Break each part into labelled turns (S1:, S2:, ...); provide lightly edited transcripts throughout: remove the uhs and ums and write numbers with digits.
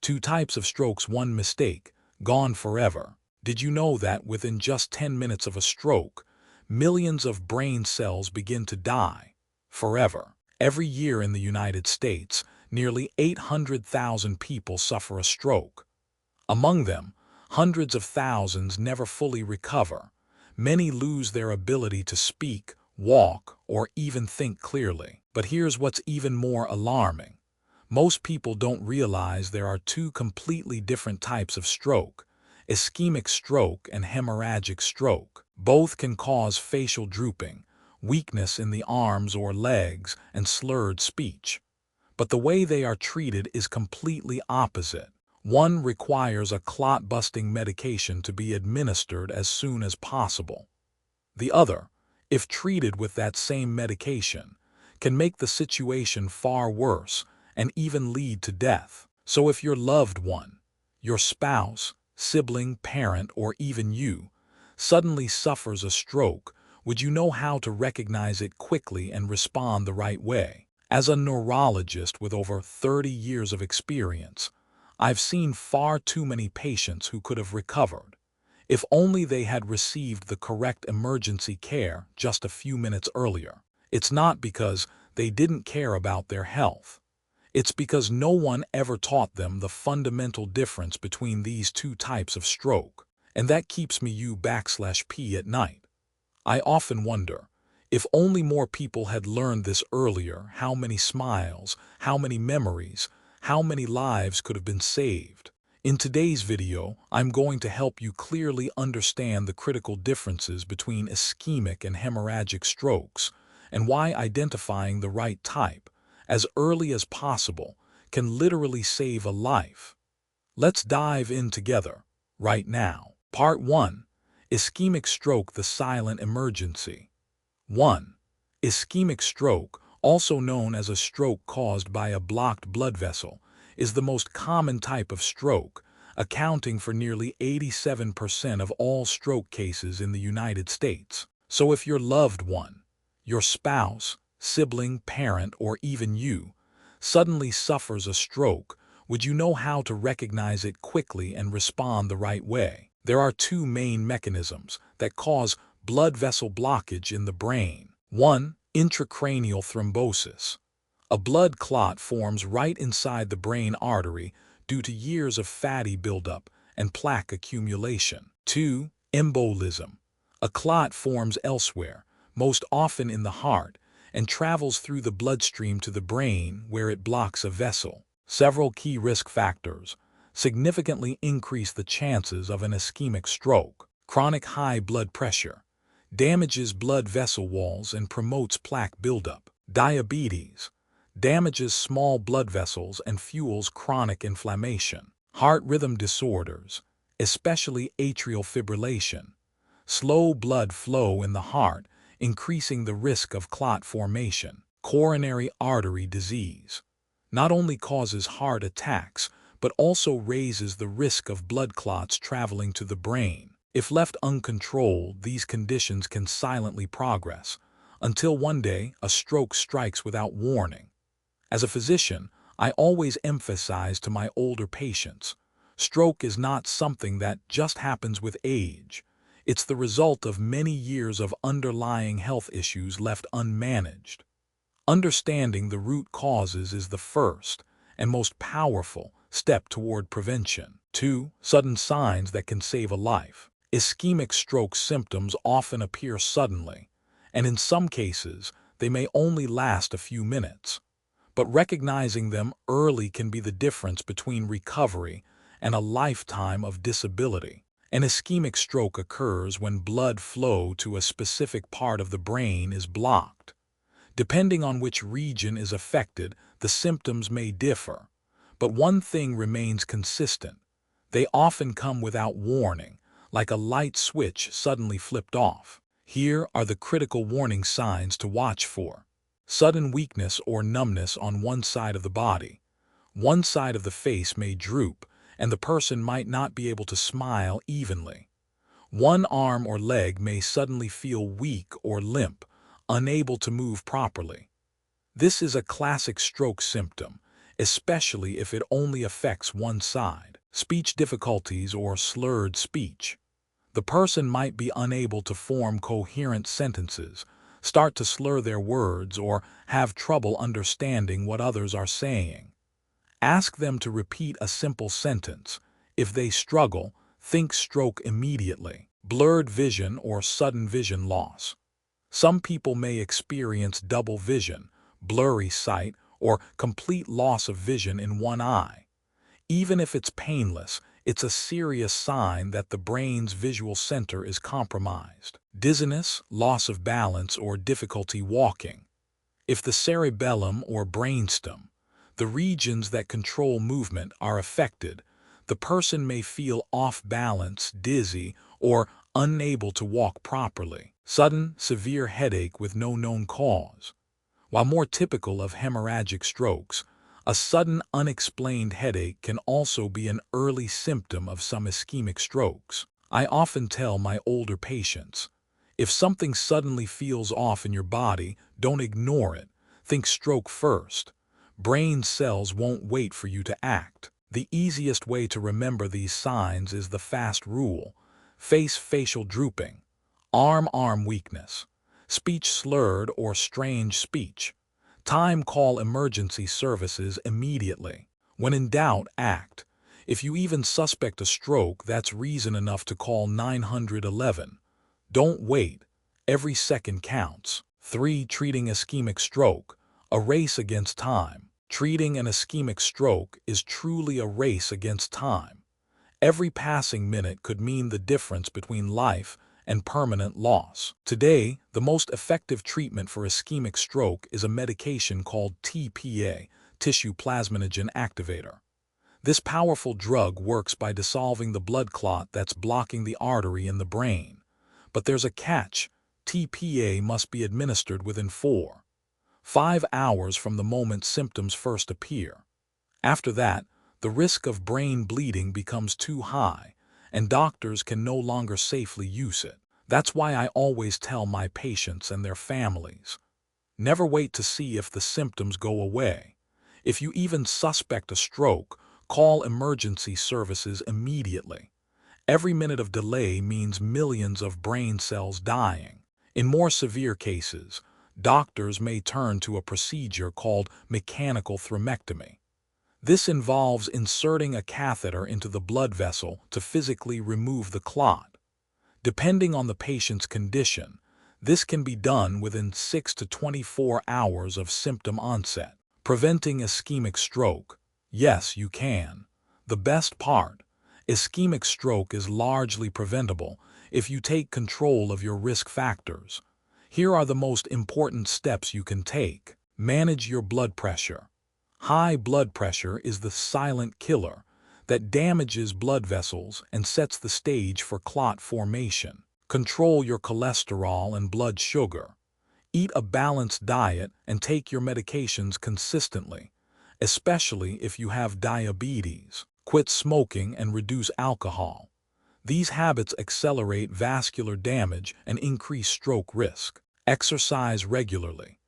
S1: Two types of strokes, one mistake, gone forever. Did you know that within just 10 minutes of a stroke, millions of brain cells begin to die forever? Every year in the United States, nearly 800,000 people suffer a stroke. Among them, hundreds of thousands never fully recover. Many lose their ability to speak, walk, or even think clearly. But here's what's even more alarming. Most people don't realize there are two completely different types of stroke: ischemic stroke and hemorrhagic stroke. Both can cause facial drooping, weakness in the arms or legs, and slurred speech. But the way they are treated is completely opposite. One requires a clot-busting medication to be administered as soon as possible. The other, if treated with that same medication, can make the situation far worse and even lead to death. So if your loved one, your spouse, sibling, parent, or even you, suddenly suffers a stroke, would you know how to recognize it quickly and respond the right way? As a neurologist with over 30 years of experience, I've seen far too many patients who could have recovered if only they had received the correct emergency care just a few minutes earlier. It's not because they didn't care about their health. It's because no one ever taught them the fundamental difference between these two types of stroke. And that keeps me U/P at night. I often wonder, if only more people had learned this earlier, how many smiles, how many memories, how many lives could have been saved. In today's video, I'm going to help you clearly understand the critical differences between ischemic and hemorrhagic strokes, and why identifying the right type as early as possible can literally save a life. Let's dive in together, right now. Part 1. Ischemic stroke, the silent emergency. 1. Ischemic stroke, also known as a stroke caused by a blocked blood vessel, is the most common type of stroke, accounting for nearly 87% of all stroke cases in the United States. So if your loved one, your spouse, sibling, parent, or even you, suddenly suffers a stroke, would you know how to recognize it quickly and respond the right way? There are two main mechanisms that cause blood vessel blockage in the brain. 1. Intracranial thrombosis. A blood clot forms right inside the brain artery due to years of fatty buildup and plaque accumulation. 2. Embolism. A clot forms elsewhere, most often in the heart, and travels through the bloodstream to the brain where it blocks a vessel. Several key risk factors significantly increase the chances of an ischemic stroke. Chronic high blood pressure damages blood vessel walls and promotes plaque buildup. Diabetes damages small blood vessels and fuels chronic inflammation. Heart rhythm disorders, especially atrial fibrillation, slow blood flow in the heart, increasing the risk of clot formation. Coronary artery disease not only causes heart attacks, but also raises the risk of blood clots traveling to the brain. If left uncontrolled, these conditions can silently progress, until one day a stroke strikes without warning. As a physician, I always emphasize to my older patients, stroke is not something that just happens with age. It's the result of many years of underlying health issues left unmanaged. Understanding the root causes is the first and most powerful step toward prevention. 2. Sudden signs that can save a life. Ischemic stroke symptoms often appear suddenly, and in some cases, they may only last a few minutes. But recognizing them early can be the difference between recovery and a lifetime of disability. An ischemic stroke occurs when blood flow to a specific part of the brain is blocked. Depending on which region is affected, the symptoms may differ. But one thing remains consistent. They often come without warning, like a light switch suddenly flipped off. Here are the critical warning signs to watch for. Sudden weakness or numbness on one side of the body. One side of the face may droop, and the person might not be able to smile evenly. One arm or leg may suddenly feel weak or limp, unable to move properly. This is a classic stroke symptom, especially if it only affects one side. Speech difficulties or slurred speech. The person might be unable to form coherent sentences, start to slur their words, or have trouble understanding what others are saying. Ask them to repeat a simple sentence. If they struggle, think stroke immediately. Blurred vision or sudden vision loss. Some people may experience double vision, blurry sight, or complete loss of vision in one eye. Even if it's painless, it's a serious sign that the brain's visual center is compromised. Dizziness, loss of balance, or difficulty walking. If the cerebellum or brainstem, the regions that control movement, are affected, the person may feel off balance, dizzy, or unable to walk properly. Sudden, severe headache with no known cause. While more typical of hemorrhagic strokes, a sudden, unexplained headache can also be an early symptom of some ischemic strokes. I often tell my older patients, if something suddenly feels off in your body, don't ignore it. Think stroke first. Brain cells won't wait for you to act. The easiest way to remember these signs is the FAST rule. Face facial drooping, arm weakness, speech slurred or strange speech. Time, call emergency services immediately. When in doubt, act. If you even suspect a stroke, that's reason enough to call 911. Don't wait. Every second counts. 3. Treating ischemic stroke. A race against time. Treating an ischemic stroke is truly a race against time. Every passing minute could mean the difference between life and permanent loss. Today, the most effective treatment for ischemic stroke is a medication called TPA, tissue plasminogen activator. This powerful drug works by dissolving the blood clot that's blocking the artery in the brain. But there's a catch. TPA must be administered within 4-5 hours from the moment symptoms first appear. After that, the risk of brain bleeding becomes too high, and doctors can no longer safely use it. That's why I always tell my patients and their families, never wait to see if the symptoms go away. If you even suspect a stroke, call emergency services immediately. Every minute of delay means millions of brain cells dying. In more severe cases, doctors may turn to a procedure called mechanical thrombectomy. This involves inserting a catheter into the blood vessel to physically remove the clot. Depending on the patient's condition, this can be done within 6 to 24 hours of symptom onset. Preventing ischemic stroke. Yes, you can. The best part, ischemic stroke is largely preventable if you take control of your risk factors. Here are the most important steps you can take. Manage your blood pressure. High blood pressure is the silent killer that damages blood vessels and sets the stage for clot formation. Control your cholesterol and blood sugar. Eat a balanced diet and take your medications consistently, especially if you have diabetes. Quit smoking and reduce alcohol. These habits accelerate vascular damage and increase stroke risk. Exercise regularly.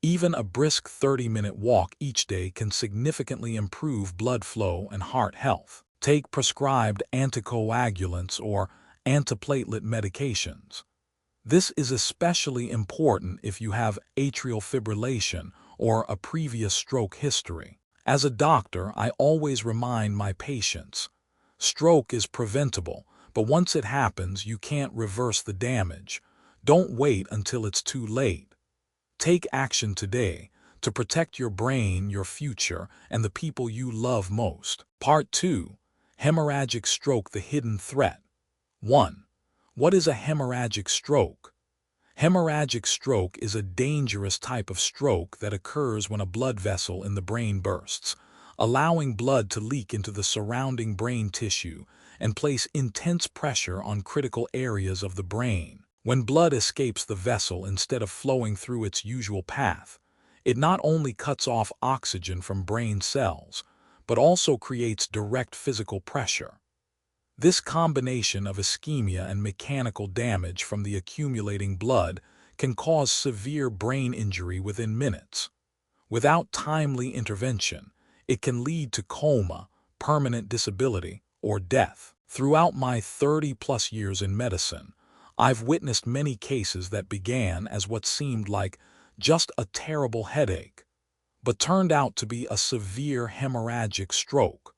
S1: Even a brisk 30-minute walk each day can significantly improve blood flow and heart health. Take prescribed anticoagulants or antiplatelet medications. This is especially important if you have atrial fibrillation or a previous stroke history. As a doctor, I always remind my patients, stroke is preventable, but once it happens, you can't reverse the damage. Don't wait until it's too late. Take action today to protect your brain, your future, and the people you love most. Part 2. Hemorrhagic stroke, the hidden threat. 1. What is a hemorrhagic stroke? Hemorrhagic stroke is a dangerous type of stroke that occurs when a blood vessel in the brain bursts, allowing blood to leak into the surrounding brain tissue and place intense pressure on critical areas of the brain. When blood escapes the vessel instead of flowing through its usual path, it not only cuts off oxygen from brain cells, but also creates direct physical pressure. This combination of ischemia and mechanical damage from the accumulating blood can cause severe brain injury within minutes. Without timely intervention, It can lead to coma, permanent disability, or death. Throughout my 30-plus years in medicine, I've witnessed many cases that began as what seemed like just a terrible headache, but turned out to be a severe hemorrhagic stroke.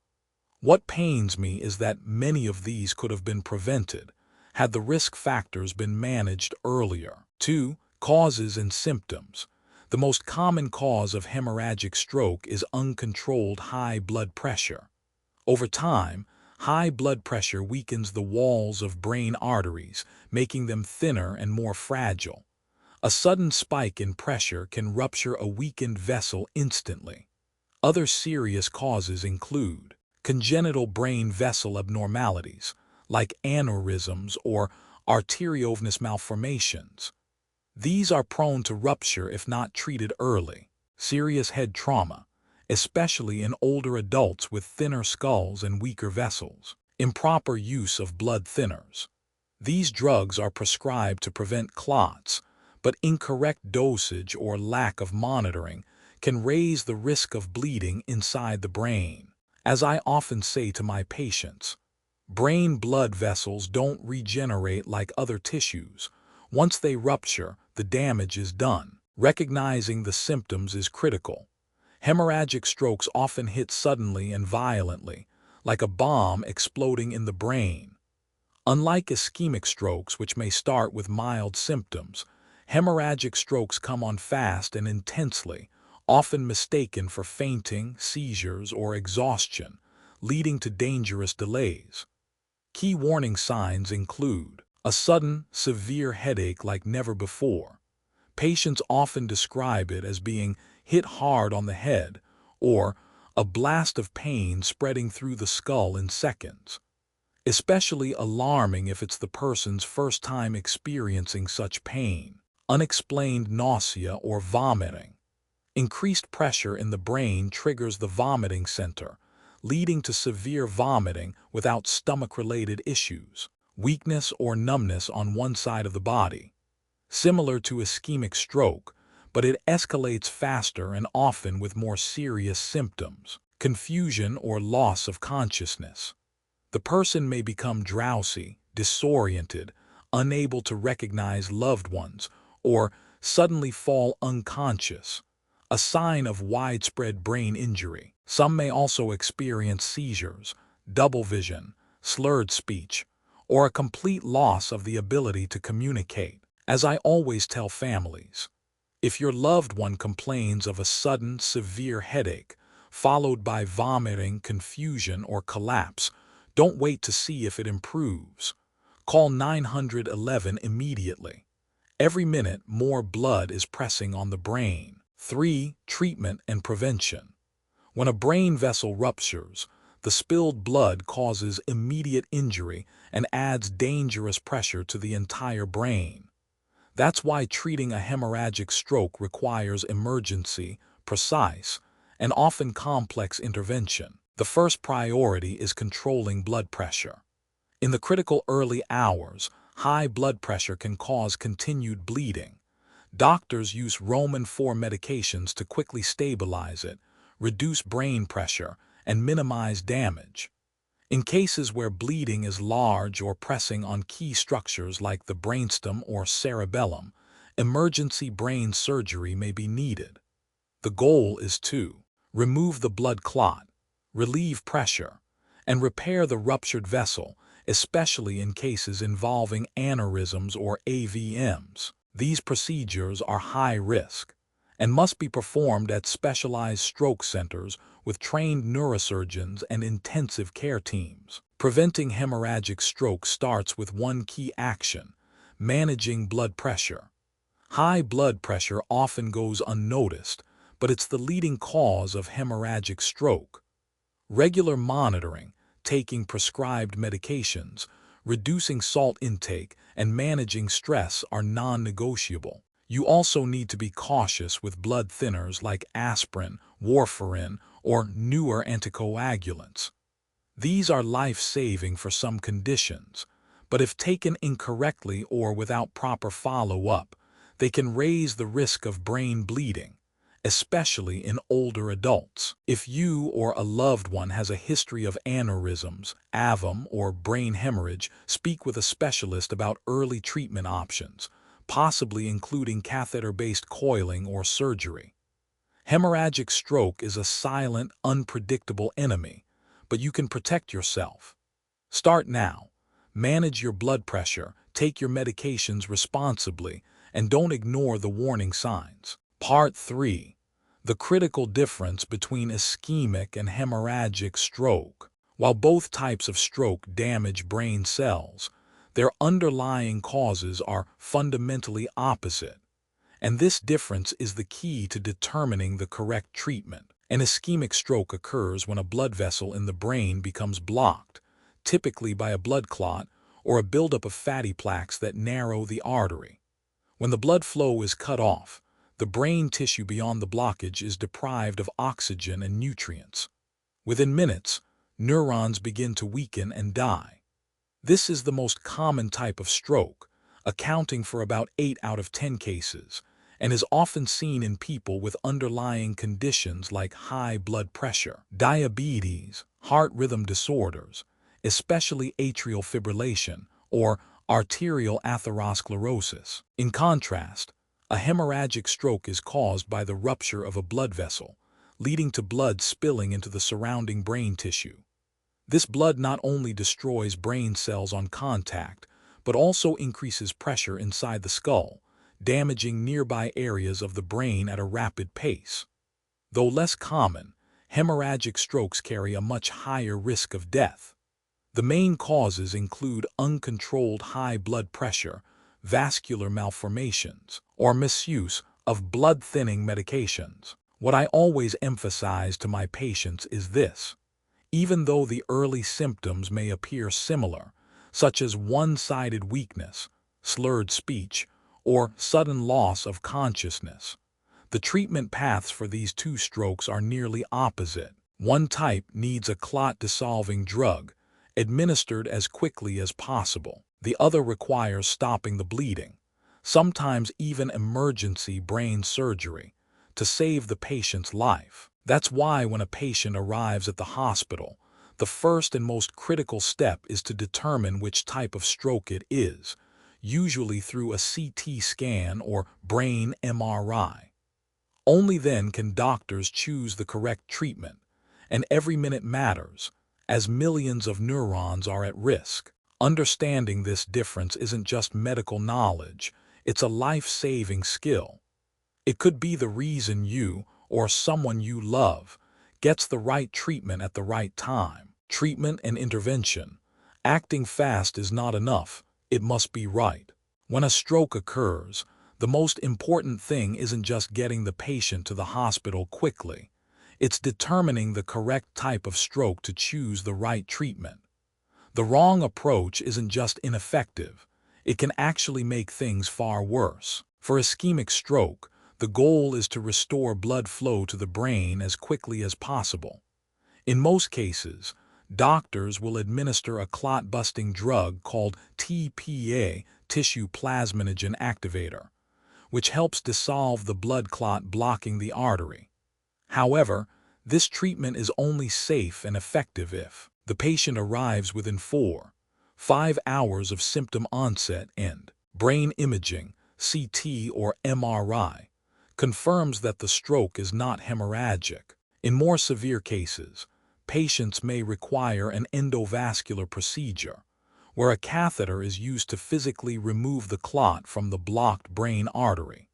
S1: What pains me is that many of these could have been prevented had the risk factors been managed earlier. 2. Causes and symptoms. The most common cause of hemorrhagic stroke is uncontrolled high blood pressure. Over time, high blood pressure weakens the walls of brain arteries, making them thinner and more fragile. A sudden spike in pressure can rupture a weakened vessel instantly. Other serious causes include congenital brain vessel abnormalities, like aneurysms or arteriovenous malformations. These are prone to rupture if not treated early. Serious head trauma, especially in older adults with thinner skulls and weaker vessels. Improper use of blood thinners. These drugs are prescribed to prevent clots, but incorrect dosage or lack of monitoring can raise the risk of bleeding inside the brain. As I often say to my patients, brain blood vessels don't regenerate like other tissues. Once they rupture, the damage is done. Recognizing the symptoms is critical. Hemorrhagic strokes often hit suddenly and violently, like a bomb exploding in the brain. Unlike ischemic strokes, which may start with mild symptoms, hemorrhagic strokes come on fast and intensely, often mistaken for fainting, seizures, or exhaustion, leading to dangerous delays. Key warning signs include a sudden, severe headache like never before. Patients often describe it as being hit hard on the head, or a blast of pain spreading through the skull in seconds. Especially alarming if it's the person's first time experiencing such pain. Unexplained nausea or vomiting. Increased pressure in the brain triggers the vomiting center, leading to severe vomiting without stomach-related issues. Weakness or numbness on one side of the body. Similar to ischemic stroke, but it escalates faster and often with more serious symptoms. Confusion or loss of consciousness. The person may become drowsy, disoriented, unable to recognize loved ones, or suddenly fall unconscious, a sign of widespread brain injury. Some may also experience seizures, double vision, slurred speech, or a complete loss of the ability to communicate. As I always tell families, if your loved one complains of a sudden, severe headache, followed by vomiting, confusion, or collapse, don't wait to see if it improves. Call 911 immediately. Every minute, more blood is pressing on the brain. 3. Treatment and prevention. When a brain vessel ruptures, the spilled blood causes immediate injury and adds dangerous pressure to the entire brain. That's why treating a hemorrhagic stroke requires emergency, precise, and often complex intervention. The first priority is controlling blood pressure. In the critical early hours, high blood pressure can cause continued bleeding. Doctors use Roman IV medications to quickly stabilize it, reduce brain pressure, and minimize damage. In cases where bleeding is large or pressing on key structures like the brainstem or cerebellum, emergency brain surgery may be needed. The goal is to remove the blood clot, relieve pressure, and repair the ruptured vessel, especially in cases involving aneurysms or AVMs. These procedures are high risk and must be performed at specialized stroke centers with trained neurosurgeons and intensive care teams. Preventing hemorrhagic stroke starts with one key action: managing blood pressure. High blood pressure often goes unnoticed, but it's the leading cause of hemorrhagic stroke. Regular monitoring, taking prescribed medications, reducing salt intake, and managing stress are non-negotiable. You also need to be cautious with blood thinners like aspirin, warfarin, or newer anticoagulants. These are life-saving for some conditions, but if taken incorrectly or without proper follow-up, they can raise the risk of brain bleeding, especially in older adults. If you or a loved one has a history of aneurysms, AVM, or brain hemorrhage, speak with a specialist about early treatment options, possibly including catheter-based coiling or surgery. Hemorrhagic stroke is a silent, unpredictable enemy, but you can protect yourself. Start now. Manage your blood pressure, take your medications responsibly, and don't ignore the warning signs. Part 3. The critical difference between ischemic and hemorrhagic stroke. While both types of stroke damage brain cells, their underlying causes are fundamentally opposite. And this difference is the key to determining the correct treatment. An ischemic stroke occurs when a blood vessel in the brain becomes blocked, typically by a blood clot or a buildup of fatty plaques that narrow the artery. When the blood flow is cut off, the brain tissue beyond the blockage is deprived of oxygen and nutrients. Within minutes, neurons begin to weaken and die. This is the most common type of stroke, accounting for about 8 out of 10 cases, and is often seen in people with underlying conditions like high blood pressure, diabetes, heart rhythm disorders, especially atrial fibrillation or arterial atherosclerosis. In contrast, a hemorrhagic stroke is caused by the rupture of a blood vessel, leading to blood spilling into the surrounding brain tissue. This blood not only destroys brain cells on contact, but also increases pressure inside the skull, damaging nearby areas of the brain at a rapid pace. Though less common, hemorrhagic strokes carry a much higher risk of death. The main causes include uncontrolled high blood pressure, vascular malformations, or misuse of blood-thinning medications. What I always emphasize to my patients is this: even though the early symptoms may appear similar, such as one-sided weakness, slurred speech, or sudden loss of consciousness, the treatment paths for these two strokes are nearly opposite. One type needs a clot-dissolving drug, administered as quickly as possible. The other requires stopping the bleeding, sometimes even emergency brain surgery, to save the patient's life. That's why when a patient arrives at the hospital, the first and most critical step is to determine which type of stroke it is, usually through a CT scan or brain MRI. Only then can doctors choose the correct treatment, and every minute matters, as millions of neurons are at risk. Understanding this difference isn't just medical knowledge, it's a life-saving skill. It could be the reason you, or someone you love, gets the right treatment at the right time. Treatment and intervention. Acting fast is not enough, it must be right. When a stroke occurs, the most important thing isn't just getting the patient to the hospital quickly. It's determining the correct type of stroke to choose the right treatment. The wrong approach isn't just ineffective, it can actually make things far worse. For ischemic stroke, the goal is to restore blood flow to the brain as quickly as possible. In most cases, doctors will administer a clot-busting drug called TPA, tissue plasminogen activator, which helps dissolve the blood clot blocking the artery. However, this treatment is only safe and effective if the patient arrives within 4-5 hours of symptom onset and brain imaging, CT or MRI, confirms that the stroke is not hemorrhagic. In more severe cases, patients may require an endovascular procedure, where a catheter is used to physically remove the clot from the blocked brain artery.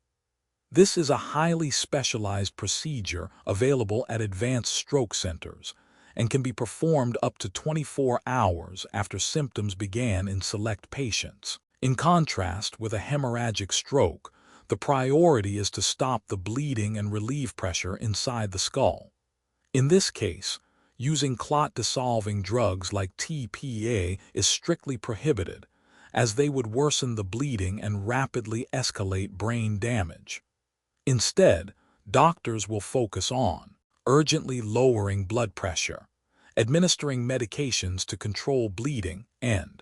S1: This is a highly specialized procedure available at advanced stroke centers and can be performed up to 24 hours after symptoms began in select patients. In contrast with a hemorrhagic stroke, the priority is to stop the bleeding and relieve pressure inside the skull. In this case, using clot-dissolving drugs like TPA is strictly prohibited, as they would worsen the bleeding and rapidly escalate brain damage. Instead, doctors will focus on urgently lowering blood pressure, administering medications to control bleeding, and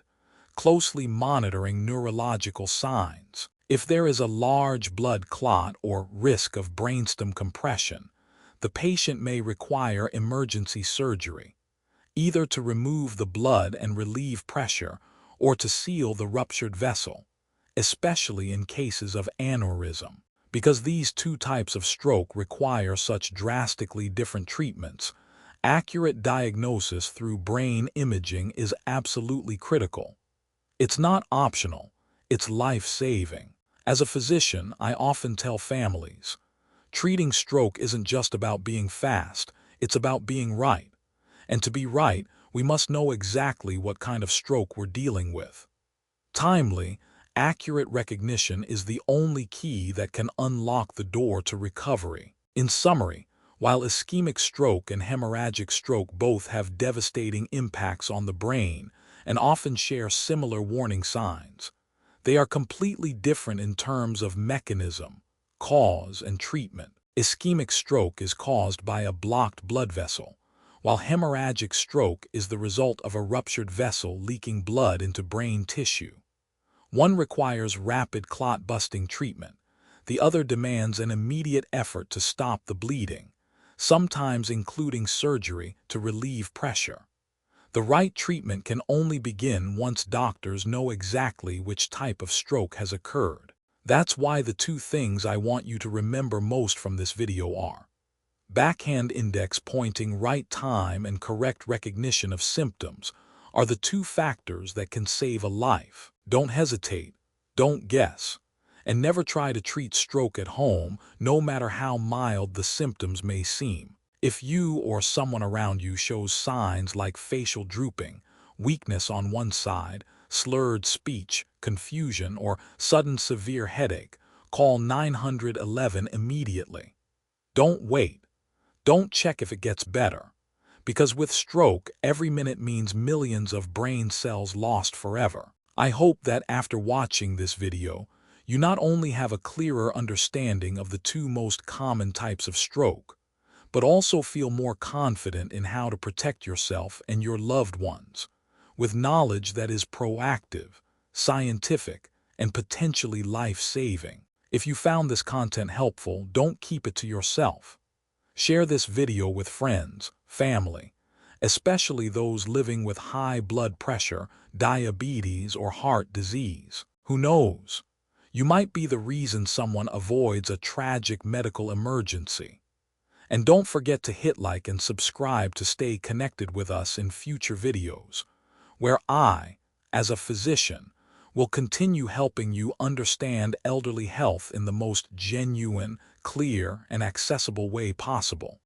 S1: closely monitoring neurological signs. If there is a large blood clot or risk of brainstem compression, the patient may require emergency surgery, either to remove the blood and relieve pressure or to seal the ruptured vessel, especially in cases of aneurysm. Because these two types of stroke require such drastically different treatments, accurate diagnosis through brain imaging is absolutely critical. It's not optional, it's life-saving. As a physician, I often tell families, treating stroke isn't just about being fast, it's about being right. And to be right, we must know exactly what kind of stroke we're dealing with. Timely, accurate recognition is the only key that can unlock the door to recovery. In summary, while ischemic stroke and hemorrhagic stroke both have devastating impacts on the brain and often share similar warning signs, they are completely different in terms of mechanism, cause, and treatment. Ischemic stroke is caused by a blocked blood vessel, while hemorrhagic stroke is the result of a ruptured vessel leaking blood into brain tissue. One requires rapid clot-busting treatment, the other demands an immediate effort to stop the bleeding, sometimes including surgery to relieve pressure. The right treatment can only begin once doctors know exactly which type of stroke has occurred. That's why the two things I want you to remember most from this video are: backhand index pointing, right time, and correct recognition of symptoms are the two factors that can save a life. Don't hesitate, don't guess, and never try to treat stroke at home, no matter how mild the symptoms may seem. If you or someone around you shows signs like facial drooping, weakness on one side, slurred speech, confusion, or sudden severe headache, call 911 immediately. Don't wait. Don't check if it gets better, because with stroke, every minute means millions of brain cells lost forever. I hope that after watching this video, you not only have a clearer understanding of the two most common types of stroke, but also feel more confident in how to protect yourself and your loved ones, with knowledge that is proactive, scientific, and potentially life-saving. If you found this content helpful, don't keep it to yourself. Share this video with friends, family, especially those living with high blood pressure, diabetes, or heart disease. Who knows? You might be the reason someone avoids a tragic medical emergency. And don't forget to hit like and subscribe to stay connected with us in future videos, where I, as a physician, will continue helping you understand elderly health in the most genuine, clear, and accessible way possible.